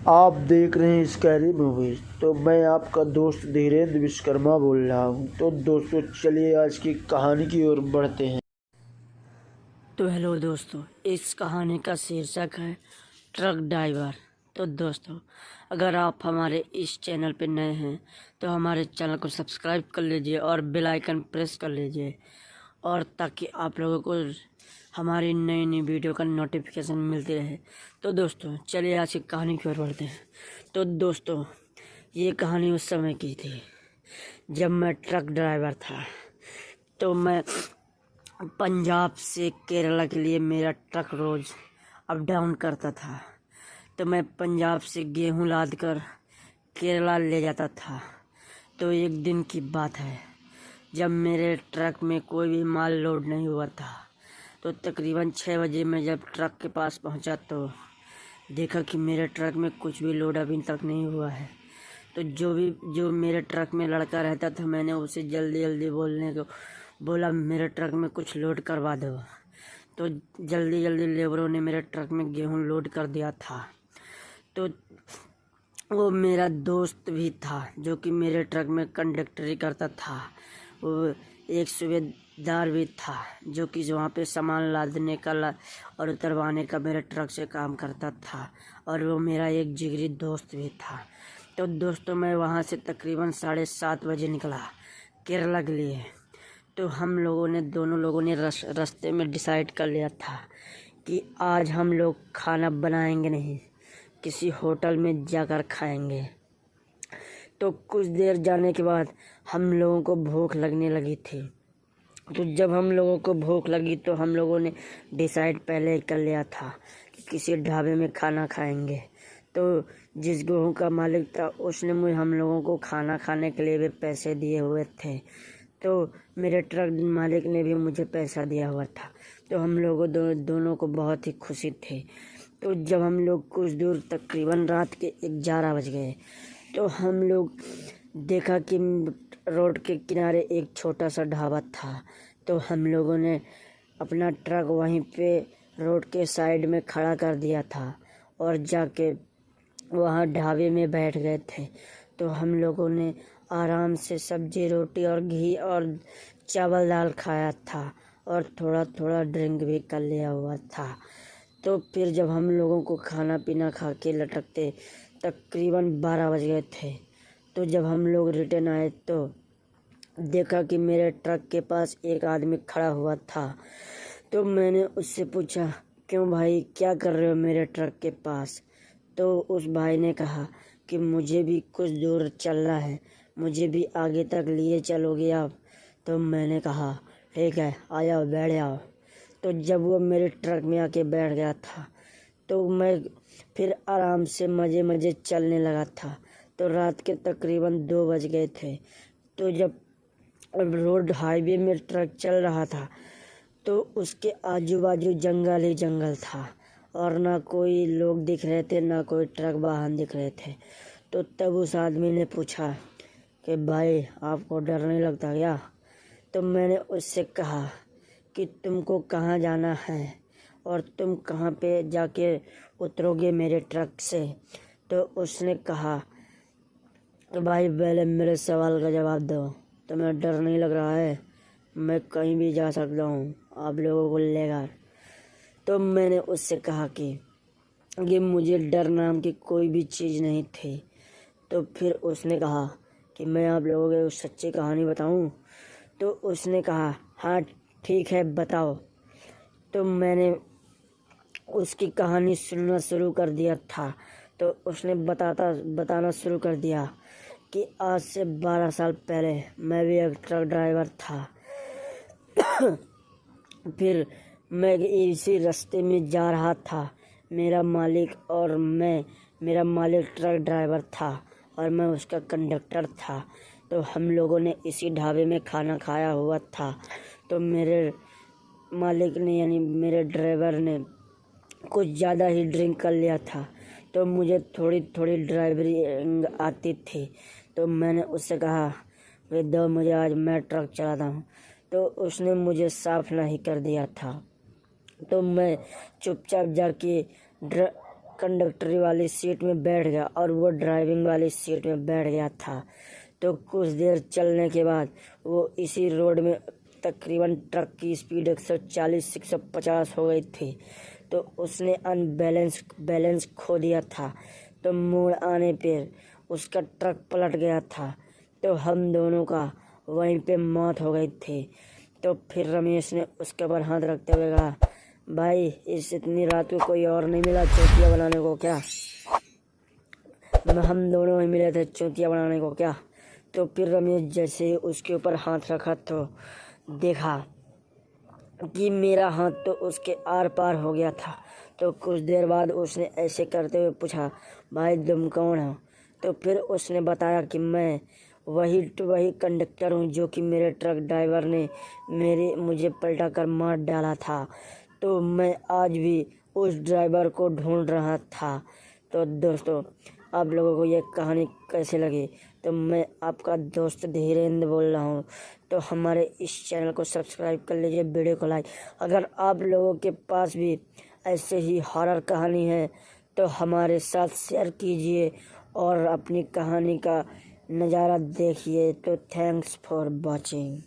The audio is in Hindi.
आप देख रहे हैं स्कैरी मूवीज। तो मैं आपका दोस्त धीरेन्द्र विश्वकर्मा बोल रहा हूँ। तो दोस्तों चलिए आज की कहानी की ओर बढ़ते हैं। तो हेलो दोस्तों, इस कहानी का शीर्षक है ट्रक ड्राइवर। तो दोस्तों, अगर आप हमारे इस चैनल पर नए हैं तो हमारे चैनल को सब्सक्राइब कर लीजिए और बेल आइकन प्रेस कर लीजिए, और ताकि आप लोगों को हमारी नई नई वीडियो का नोटिफिकेशन मिलती रहे। तो दोस्तों चलिए आज की कहानी की ओर बढ़ते हैं। तो दोस्तों, ये कहानी उस समय की थी जब मैं ट्रक ड्राइवर था। तो मैं पंजाब से केरला के लिए मेरा ट्रक रोज़ अप डाउन करता था। तो मैं पंजाब से गेहूं लाद कर केरला ले जाता था। तो एक दिन की बात है, जब मेरे ट्रक में कोई भी माल लोड नहीं हुआ था। तो तकरीबन 6 बजे मैं जब ट्रक के पास पहुंचा तो देखा कि मेरे ट्रक में कुछ भी लोड अभी तक नहीं हुआ है। तो जो मेरे ट्रक में लड़का रहता था, मैंने उसे जल्दी जल्दी बोलने को बोला मेरे ट्रक में कुछ लोड करवा दो। तो जल्दी जल्दी लेबरों ने मेरे ट्रक में गेहूं लोड कर दिया था। तो वो मेरा दोस्त भी था जो कि मेरे ट्रक में कंडक्टरी करता था। वो एक सूबेदार भी था जो कि वहाँ पे सामान लादने का और उतरवाने का मेरे ट्रक से काम करता था, और वो मेरा एक जिगरी दोस्त भी था। तो दोस्तों, मैं वहाँ से तकरीबन 7:30 बजे निकला केरला के लिए। तो हम लोगों ने दोनों लोगों ने रास्ते में डिसाइड कर लिया था कि आज हम लोग खाना बनाएंगे नहीं, किसी होटल में जाकर खाएंगे। तो कुछ देर जाने के बाद हम लोगों को भूख लगने लगी थी। तो जब हम लोगों को भूख लगी तो हम लोगों ने डिसाइड पहले कर लिया था कि किसी ढाबे में खाना खाएंगे। तो जिस गेहूं का मालिक था उसने मुझे हम लोगों को खाना खाने के लिए भी पैसे दिए हुए थे। तो मेरे ट्रक मालिक ने भी मुझे पैसा दिया हुआ था। तो हम लोगों दोनों को बहुत ही खुशी थी। तो जब हम लोग कुछ दूर, तकरीबन रात के 11 बज गए, तो हम लोग देखा कि रोड के किनारे एक छोटा सा ढाबा था। तो हम लोगों ने अपना ट्रक वहीं पे रोड के साइड में खड़ा कर दिया था और जाके वहाँ ढाबे में बैठ गए थे। तो हम लोगों ने आराम से सब्जी, रोटी और घी और चावल दाल खाया था, और थोड़ा थोड़ा ड्रिंक भी कर लिया हुआ था। तो फिर जब हम लोगों को खाना पीना खा के लटकते तकरीबन 12 बज गए थे, तो जब हम लोग रिटर्न आए तो देखा कि मेरे ट्रक के पास एक आदमी खड़ा हुआ था। तो मैंने उससे पूछा, क्यों भाई, क्या कर रहे हो मेरे ट्रक के पास? तो उस भाई ने कहा कि मुझे भी कुछ दूर चलना है, मुझे भी आगे तक लिए चलोगे आप? तो मैंने कहा ठीक है, आ जाओ, बैठ जाओ। तो जब वो मेरे ट्रक में आके बैठ गया था तो मैं फिर आराम से मज़े मज़े चलने लगा था। तो रात के तकरीबन 2 बज गए थे। तो जब रोड हाईवे में ट्रक चल रहा था तो उसके आजू बाजू जंगल ही जंगल था, और ना कोई लोग दिख रहे थे, ना कोई ट्रक वाहन दिख रहे थे। तो तब उस आदमी ने पूछा कि भाई, आपको डर नहीं लगता क्या? तो मैंने उससे कहा कि तुमको कहाँ जाना है और तुम कहाँ पे जाके उतरोगे मेरे ट्रक से? तो उसने कहा तो भाई, पहले मेरे सवाल का जवाब दो, तुम्हें डर नहीं लग रहा है? मैं कहीं भी जा सकता हूँ आप लोगों को लेकर। तो मैंने उससे कहा कि ये मुझे डर नाम की कोई भी चीज़ नहीं थी। तो फिर उसने कहा कि मैं आप लोगों को सच्ची कहानी बताऊं? तो उसने कहा हाँ ठीक है, बताओ। तो मैंने उसकी कहानी सुनना शुरू कर दिया था। तो उसने बताना शुरू कर दिया कि आज से 12 साल पहले मैं भी एक ट्रक ड्राइवर था। फिर मैं इसी रास्ते में जा रहा था। मेरा मालिक ट्रक ड्राइवर था और मैं उसका कंडक्टर था। तो हम लोगों ने इसी ढाबे में खाना खाया हुआ था। तो मेरे मालिक ने, यानी मेरे ड्राइवर ने, कुछ ज़्यादा ही ड्रिंक कर लिया था। तो मुझे थोड़ी थोड़ी ड्राइवरिंग आती थी। तो मैंने उससे कहा भाई दो मुझे, आज मैं ट्रक चलाता हूँ। तो उसने मुझे साफ नहीं कर दिया था। तो मैं चुपचाप जाके कंडक्टर वाली सीट में बैठ गया और वो ड्राइविंग वाली सीट में बैठ गया था। तो कुछ देर चलने के बाद वो इसी रोड में तकरीबन ट्रक की स्पीड 140-150 हो गई थी। तो उसने बैलेंस खो दिया था। तो मोड़ आने पर उसका ट्रक पलट गया था। तो हम दोनों का वहीं पे मौत हो गई थी। तो फिर रमेश ने उसके ऊपर हाथ रखते हुए कहा, भाई इस इतनी रात को कोई और नहीं मिला चौथिया बनाने को क्या? हम दोनों ही मिले थे चौथिया बनाने को क्या? तो फिर रमेश जैसे ही उसके ऊपर हाथ रखा तो देखा कि मेरा हाथ तो उसके आर पार हो गया था। तो कुछ देर बाद उसने ऐसे करते हुए पूछा, भाई तुम कौन हो? तो फिर उसने बताया कि मैं वही कंडक्टर हूँ जो कि मेरे ट्रक ड्राइवर ने मुझे पलटा कर मार डाला था। तो मैं आज भी उस ड्राइवर को ढूंढ रहा था। तो दोस्तों, आप लोगों को ये कहानी कैसे लगी? तो मैं आपका दोस्त धीरेन्द्र बोल रहा हूँ। तो हमारे इस चैनल को सब्सक्राइब कर लीजिए, वीडियो को लाइक। अगर आप लोगों के पास भी ऐसे ही हॉरर कहानी है तो हमारे साथ शेयर कीजिए और अपनी कहानी का नज़ारा देखिए। तो थैंक्स फॉर वॉचिंग।